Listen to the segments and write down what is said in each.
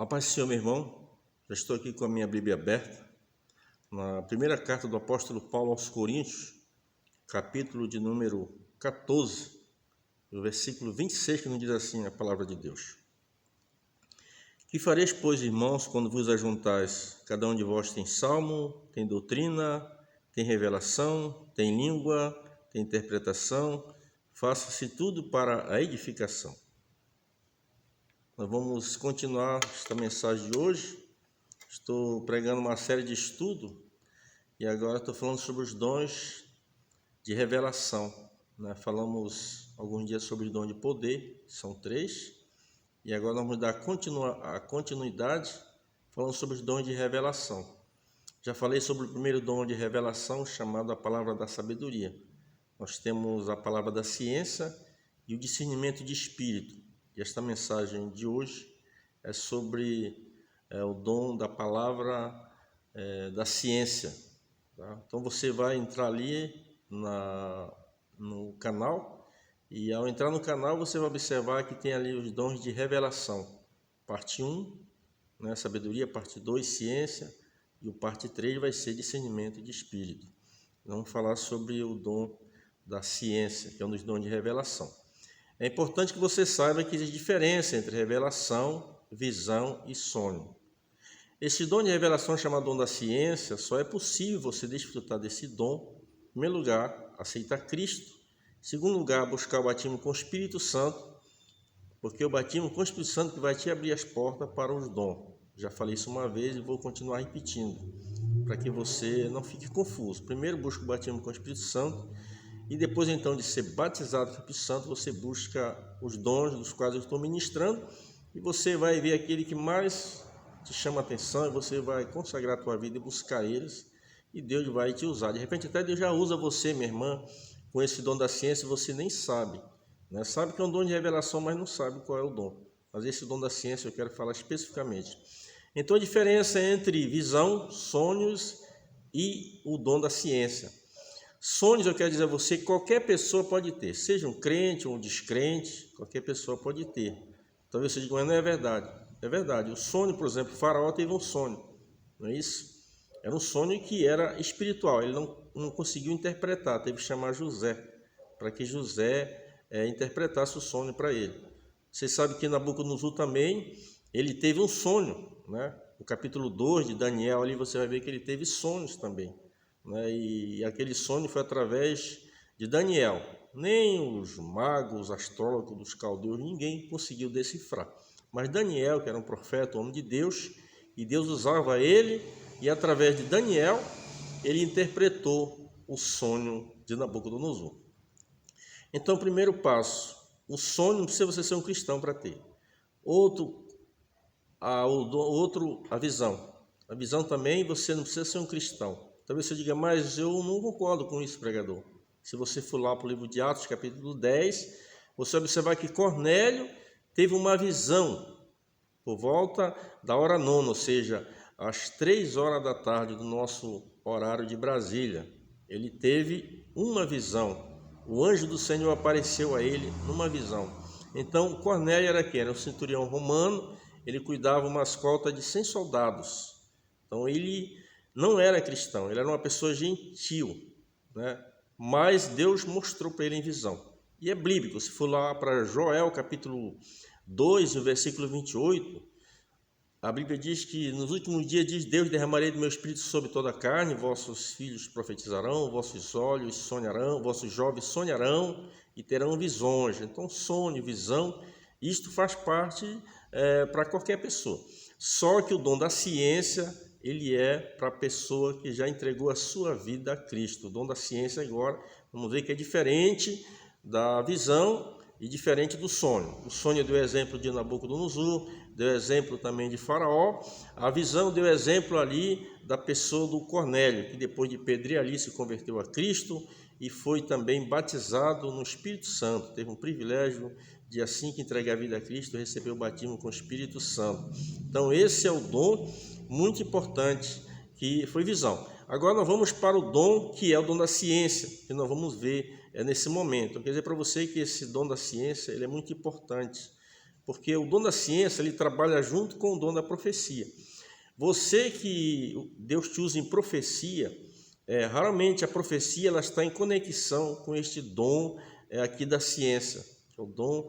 A paz do Senhor, meu irmão. Já estou aqui com a minha Bíblia aberta, na primeira carta do apóstolo Paulo aos Coríntios, capítulo de número 14, o versículo 26, que nos diz assim a palavra de Deus. Que fareis, pois, irmãos, quando vos ajuntais? Cada um de vós tem salmo, tem doutrina, tem revelação, tem língua, tem interpretação. Faça-se tudo para a edificação. Nós vamos continuar esta mensagem de hoje. Estou pregando uma série de estudo e agora estou falando sobre os dons de revelação. Falamos alguns dias sobre o dom de poder, são 3, e agora nós vamos dar a continuidade falando sobre os dons de revelação. Já falei sobre o primeiro dom de revelação, chamado a palavra da sabedoria. Nós temos a palavra da ciência e o discernimento de espírito. E esta mensagem de hoje é sobre o dom da palavra da ciência. Tá? Então você vai entrar ali no canal, e ao entrar no canal você vai observar que tem ali os dons de revelação. Parte 1, sabedoria, parte 2, ciência, e o parte 3 vai ser discernimento de espírito. Vamos falar sobre o dom da ciência, que é um dos dons de revelação. É importante que você saiba que existe diferença entre revelação, visão e sonho. Esse dom de revelação, chamado dom da ciência, só é possível você desfrutar desse dom, em primeiro lugar, aceitar Cristo, em segundo lugar, buscar o batismo com o Espírito Santo, porque o batismo com o Espírito Santo que vai te abrir as portas para os dons. Já falei isso uma vez e vou continuar repetindo, para que você não fique confuso. Primeiro busca o batismo com o Espírito Santo, e depois então de ser batizado com o Espírito Santo, você busca os dons dos quais eu estou ministrando, e você vai ver aquele que mais te chama a atenção, e você vai consagrar a tua vida e buscar eles, e Deus vai te usar. De repente até Deus já usa você, minha irmã, com esse dom da ciência, você nem sabe. Sabe que é um dom de revelação, mas não sabe qual é o dom. Mas esse dom da ciência eu quero falar especificamente. Então a diferença entre visão, sonhos e o dom da ciência. Sonhos, eu quero dizer a você, qualquer pessoa pode ter, seja um crente ou um descrente, qualquer pessoa pode ter. Talvez você diga, mas não é verdade. É verdade. O sonho, por exemplo, o faraó teve um sonho, não é isso? Era um sonho que era espiritual, ele não conseguiu interpretar, teve que chamar José, para que José interpretasse o sonho para ele. Você sabe que Nabucodonosor também, ele teve um sonho, No capítulo 2 de Daniel, ali você vai ver que ele teve sonhos também. E aquele sonho foi através de Daniel. Nem os magos, astrólogos dos caldeus, ninguém conseguiu decifrar. Mas Daniel, que era um profeta, um homem de Deus, e Deus usava ele, e através de Daniel, ele interpretou o sonho de Nabucodonosor. Então, primeiro passo, o sonho não precisa você ser um cristão para ter. A visão. A visão também, você não precisa ser um cristão. Talvez você diga, mas eu não concordo com isso, pregador. Se você for lá para o livro de Atos, capítulo 10, você vai observar que Cornélio teve uma visão por volta da hora 9, ou seja, às 3 horas da tarde do nosso horário de Brasília. Ele teve uma visão. O anjo do Senhor apareceu a ele numa visão. Então, Cornélio era quem? Era um centurião romano, ele cuidava uma escolta de 100 soldados. Então, ele não era cristão, ele era uma pessoa gentil, Mas Deus mostrou para ele em visão. E é bíblico, se for lá para Joel, capítulo 2, no versículo 28, a Bíblia diz que nos últimos dias, diz Deus, derramarei do meu espírito sobre toda a carne, vossos filhos profetizarão, vossos olhos sonharão, vossos jovens sonharão e terão visões. Então, sonho, visão, isto faz parte para qualquer pessoa. Só que o dom da ciência, ele é para a pessoa que já entregou a sua vida a Cristo. O dom da ciência agora, vamos ver que é diferente da visão e diferente do sonho. O sonho deu exemplo de Nabucodonosor, deu exemplo também de Faraó. A visão deu exemplo ali da pessoa do Cornélio, que depois de Pedro ali se converteu a Cristo e foi também batizado no Espírito Santo. Teve um privilégio de, assim que entregar a vida a Cristo, receber o batismo com o Espírito Santo. Então esse é o dom muito importante, que foi visão. Agora nós vamos para o dom que é o dom da ciência, que nós vamos ver nesse momento. Eu quero dizer para você que esse dom da ciência ele é muito importante. porque o dom da ciência ele trabalha junto com o dom da profecia. Você que Deus te usa em profecia, raramente a profecia ela está em conexão com este dom aqui da ciência, que é o dom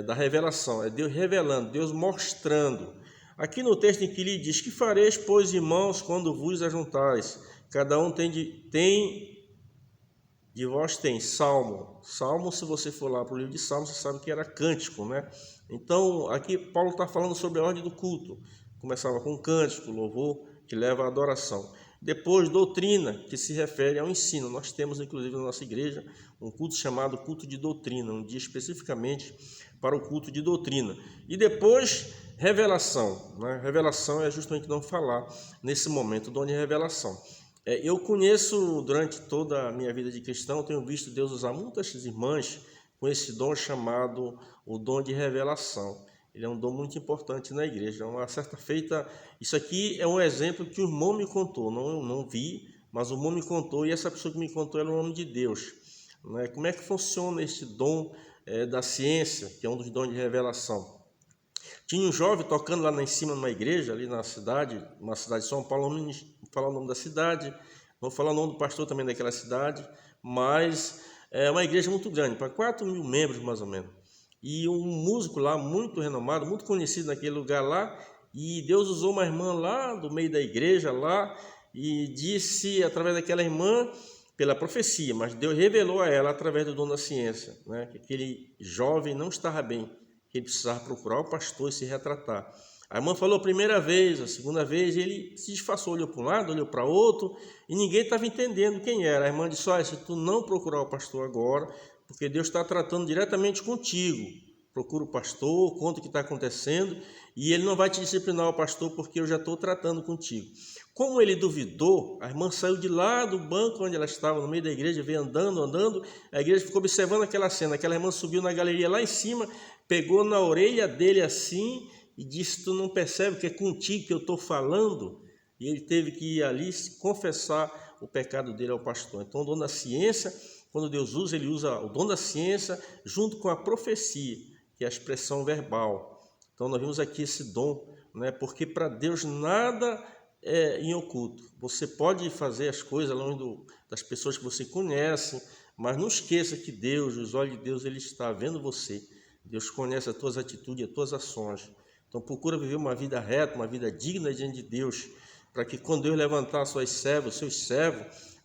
da revelação, é Deus revelando, Deus mostrando. Aqui no texto em que ele diz: que fareis, pois, irmãos, quando vos ajuntais? Cada um tem de vós tem salmo. Salmo, se você for lá para o livro de Salmos, você sabe que era cântico, né? Então, aqui Paulo está falando sobre a ordem do culto. Começava com cântico, louvor, que leva à adoração. Depois, doutrina, que se refere ao ensino. Nós temos, inclusive, na nossa igreja, um culto chamado culto de doutrina, um dia especificamente para o culto de doutrina. E depois, revelação. Né? Revelação é justamente não falar nesse momento, o dom de revelação. Eu conheço, durante toda a minha vida de cristão, tenho visto Deus usar muitas irmãs com esse dom chamado o dom de revelação. Ele é um dom muito importante na igreja. Uma certa feita, isso aqui é um exemplo que o irmão me contou, eu não vi, mas o irmão me contou, e essa pessoa que me contou era o nome de Deus. Né? Como é que funciona este dom da ciência, que é um dos dons de revelação? Tinha um jovem tocando lá em cima numa igreja, ali na cidade, uma cidade de São Paulo, não vou falar o nome da cidade, não vou falar o nome do pastor também daquela cidade, mas é uma igreja muito grande, para 4.000 membros mais ou menos. E um músico lá, muito renomado, muito conhecido naquele lugar lá, e Deus usou uma irmã lá do meio da igreja lá, e disse através daquela irmã, pela profecia, mas Deus revelou a ela através do dom da ciência, né, que aquele jovem não estava bem, que ele precisava procurar o pastor e se retratar. A irmã falou a primeira vez, a segunda vez, ele se disfarçou, olhou para um lado, olhou para outro, e ninguém estava entendendo quem era. A irmã disse: olha, se tu não procurar o pastor agora, porque Deus está tratando diretamente contigo, procura o pastor, conta o que está acontecendo, e ele não vai te disciplinar, o pastor, porque eu já estou tratando contigo. Como ele duvidou, a irmã saiu de lá do banco onde ela estava, no meio da igreja, veio andando, a igreja ficou observando aquela cena. Aquela irmã subiu na galeria lá em cima, pegou na orelha dele assim e disse: tu não percebe que é contigo que eu estou falando? E ele teve que ir ali confessar o pecado dele ao pastor. Então, o dom da ciência, quando Deus usa, ele usa o dom da ciência junto com a profecia, que é a expressão verbal. Então, nós vimos aqui esse dom, né? Porque para Deus nada é em oculto. Você pode fazer as coisas longe das pessoas que você conhece, mas não esqueça que Deus, os olhos de Deus, ele está vendo você. Deus conhece as tuas atitudes, as tuas ações. Então procura viver uma vida reta, uma vida digna diante de Deus, para que quando Deus levantar seus servos,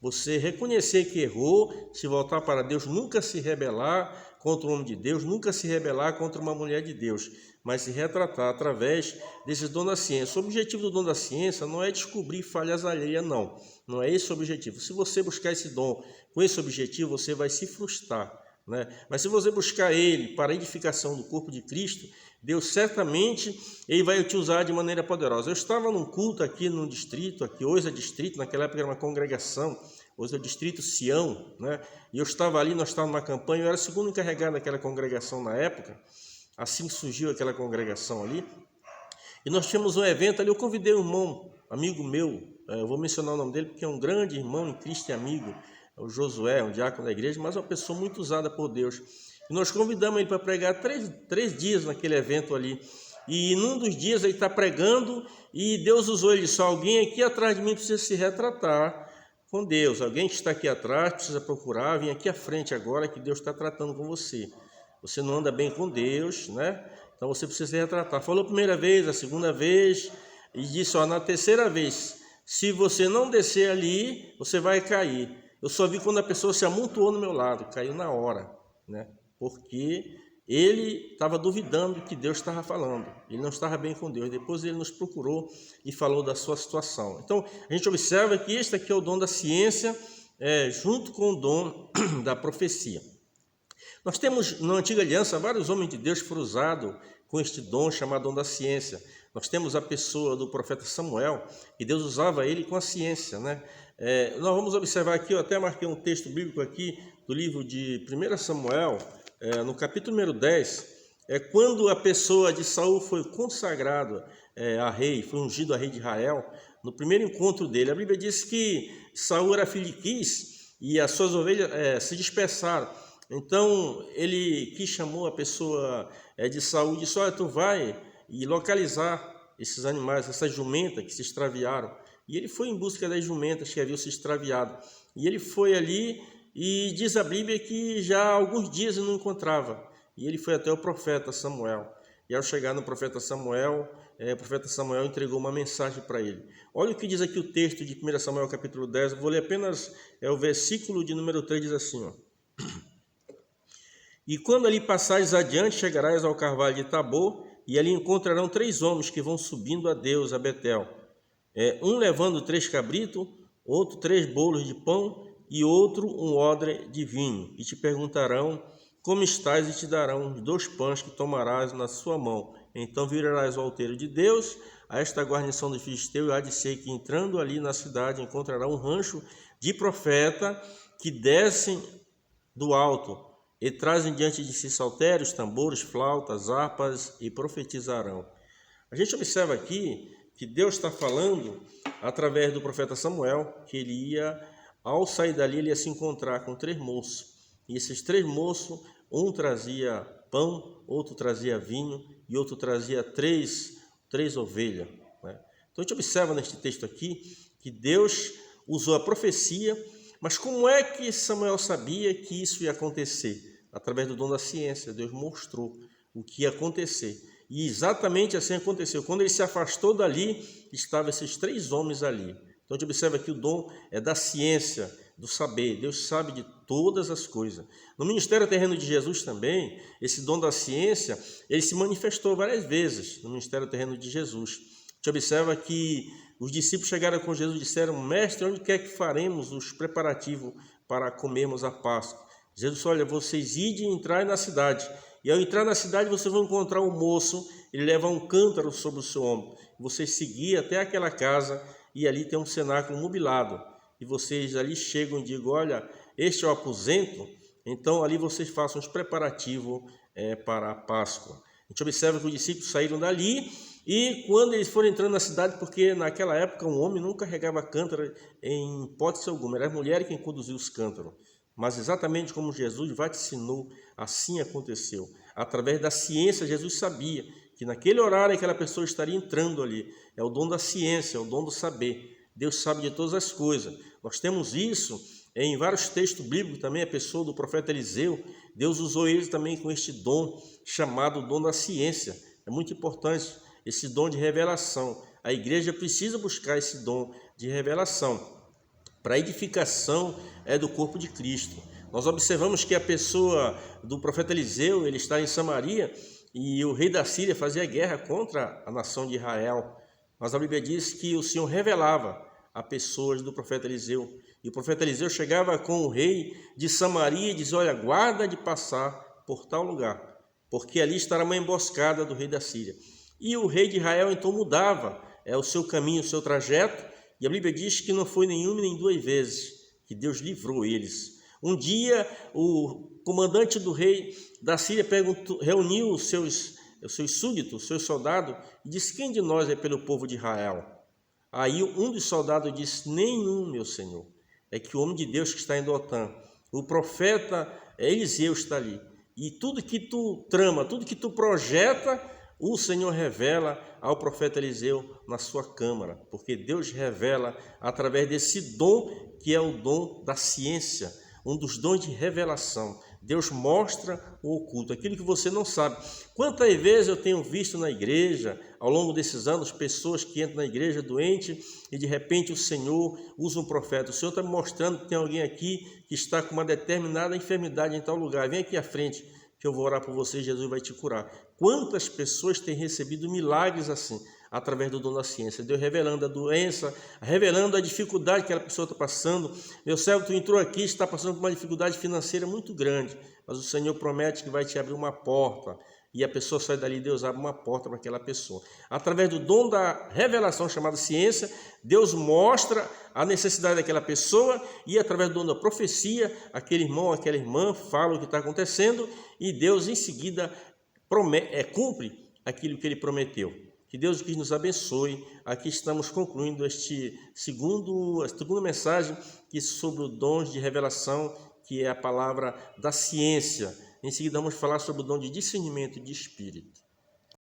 você reconhecer que errou, se voltar para Deus, nunca se rebelar contra o homem de Deus, nunca se rebelar contra uma mulher de Deus, mas se retratar através desse dom da ciência. O objetivo do dom da ciência não é descobrir falhas alheias, não é esse o objetivo. Se você buscar esse dom com esse objetivo, você vai se frustrar, né? Mas se você buscar ele para a edificação do corpo de Cristo, Deus certamente ele vai te usar de maneira poderosa. Eu estava num culto aqui no distrito, aqui hoje é distrito, naquela época era uma congregação, hoje é o distrito Sião, né? E eu estava ali, nós estávamos numa campanha, eu era o segundo encarregado daquela congregação na época, assim que surgiu aquela congregação ali, e nós tínhamos um evento ali. Eu convidei um irmão, amigo meu, eu vou mencionar o nome dele porque é um grande irmão em Cristo e amigo, é o Josué, um diácono da igreja, mas uma pessoa muito usada por Deus. E nós convidamos ele para pregar três dias naquele evento ali. E num dos dias ele está pregando e Deus usou ele só: alguém aqui atrás de mim precisa se retratar com Deus. Alguém que está aqui atrás precisa procurar, vem aqui à frente agora que Deus está tratando com você. Você não anda bem com Deus, né? Então você precisa se retratar. Falou a primeira vez, a segunda vez, e disse: ó, na terceira vez, se você não descer ali, você vai cair. Eu só vi quando a pessoa se amontoou no meu lado, caiu na hora, né? Porque ele estava duvidando do que Deus estava falando, ele não estava bem com Deus. Depois ele nos procurou e falou da sua situação. Então a gente observa que este aqui é o dom da ciência, junto com o dom da profecia. Nós temos na antiga aliança vários homens de Deus que foram usados com este dom chamado dom da ciência. Nós temos a pessoa do profeta Samuel, e Deus usava ele com a ciência, né? Nós vamos observar aqui, eu até marquei um texto bíblico aqui do livro de 1 Samuel, no capítulo número 10, quando a pessoa de Saul foi consagrado a rei, foi ungido a rei de Israel, no primeiro encontro dele. A Bíblia diz que Saul era filho de Quis e as suas ovelhas se dispersaram. Então, ele que chamou a pessoa de saúde, disse, olha, tu vai e localizar esses animais, essas jumentas que se extraviaram. E ele foi em busca das jumentas que haviam se extraviado. E ele foi ali e diz a Bíblia que já há alguns dias ele não encontrava. E ele foi até o profeta Samuel. E ao chegar no profeta Samuel, o profeta Samuel entregou uma mensagem para ele. Olha o que diz aqui o texto de 1 Samuel capítulo 10, eu vou ler apenas o versículo de número 3, diz assim, ó. E quando ali passares adiante, chegarás ao carvalho de Tabor, e ali encontrarão 3 homens que vão subindo a Deus, a Betel. Um levando 3 cabritos, outro 3 bolos de pão, e outro um odre de vinho. E te perguntarão como estás, e te darão os 2 pães que tomarás na sua mão. Então virarás o alteiro de Deus a esta guarnição dos filisteus, e há de ser que entrando ali na cidade encontrará um rancho de profeta que descem do alto, e trazem diante de si saltérios, tambores, flautas, harpas, e profetizarão. A gente observa aqui que Deus está falando através do profeta Samuel, que ele ia, ao sair dali, ele ia se encontrar com 3 moços. E esses 3 moços, um trazia pão, outro trazia vinho, e outro trazia três ovelhas. Né? Então a gente observa neste texto aqui que Deus usou a profecia. Mas como é que Samuel sabia que isso ia acontecer? Através do dom da ciência, Deus mostrou o que ia acontecer. E exatamente assim aconteceu. Quando ele se afastou dali, estavam esses 3 homens ali. Então a gente observa que o dom é da ciência, do saber. Deus sabe de todas as coisas. No ministério terreno de Jesus também, esse dom da ciência, ele se manifestou várias vezes no ministério terreno de Jesus. A gente observa que os discípulos chegaram com Jesus e disseram, mestre, onde quer que faremos os preparativos para comermos a Páscoa? Jesus disse, olha, vocês idem e entrai na cidade. E ao entrar na cidade, vocês vão encontrar um moço, ele leva um cântaro sobre o seu ombro. Vocês seguem até aquela casa e ali tem um cenáculo mobilado. E vocês ali chegam e digam, olha, este é o aposento, então ali vocês façam os preparativos para a Páscoa. A gente observa que os discípulos saíram dali. E quando eles foram entrando na cidade, porque naquela época um homem não carregava cântaro em hipótese alguma, era a mulher quem conduzia os cântaros. Mas exatamente como Jesus vaticinou, assim aconteceu. Através da ciência, Jesus sabia que naquele horário aquela pessoa estaria entrando ali. É o dom da ciência, é o dom do saber. Deus sabe de todas as coisas. Nós temos isso em vários textos bíblicos também, a pessoa do profeta Eliseu. Deus usou ele também com este dom chamado dom da ciência. É muito importante esse dom de revelação. A igreja precisa buscar esse dom de revelação para a edificação do corpo de Cristo. Nós observamos que a pessoa do profeta Eliseu, ele está em Samaria e o rei da Síria fazia guerra contra a nação de Israel. Mas a Bíblia diz que o Senhor revelava a pessoas do profeta Eliseu. E o profeta Eliseu chegava com o rei de Samaria e dizia, olha, guarda de passar por tal lugar, porque ali estará uma emboscada do rei da Síria. E o rei de Israel então mudava o seu caminho, o seu trajeto, e a Bíblia diz que não foi nenhuma nem 2 vezes que Deus livrou eles. Um dia o comandante do rei da Síria reuniu os seus súditos, os seus soldados, e disse, quem de nós é pelo povo de Israel? Aí um dos soldados disse, nenhum, meu senhor, é que o homem de Deus que está em Dotã, o profeta Eliseu está ali. E tudo que tu trama, tudo que tu projeta, o Senhor revela ao profeta Eliseu na sua câmara, porque Deus revela através desse dom que é o dom da ciência, um dos dons de revelação. Deus mostra o oculto, aquilo que você não sabe. Quantas vezes eu tenho visto na igreja, ao longo desses anos, pessoas que entram na igreja doente e de repente o Senhor usa um profeta. O Senhor está me mostrando que tem alguém aqui que está com uma determinada enfermidade em tal lugar. Vem aqui à frente que eu vou orar por você e Jesus vai te curar. Quantas pessoas têm recebido milagres assim, através do dom da ciência? Deus revelando a doença, revelando a dificuldade que aquela pessoa está passando. Meu servo, tu entrou aqui, está passando por uma dificuldade financeira muito grande, mas o Senhor promete que vai te abrir uma porta. E a pessoa sai dali, Deus abre uma porta para aquela pessoa. Através do dom da revelação chamada ciência, Deus mostra a necessidade daquela pessoa e através do dom da profecia, aquele irmão, aquela irmã fala o que está acontecendo e Deus em seguida cumpre aquilo que ele prometeu. Que Deus nos abençoe. Aqui estamos concluindo a segunda mensagem que sobre o dom de revelação que é a palavra da ciência. Em seguida, vamos falar sobre o dom de discernimento de espírito.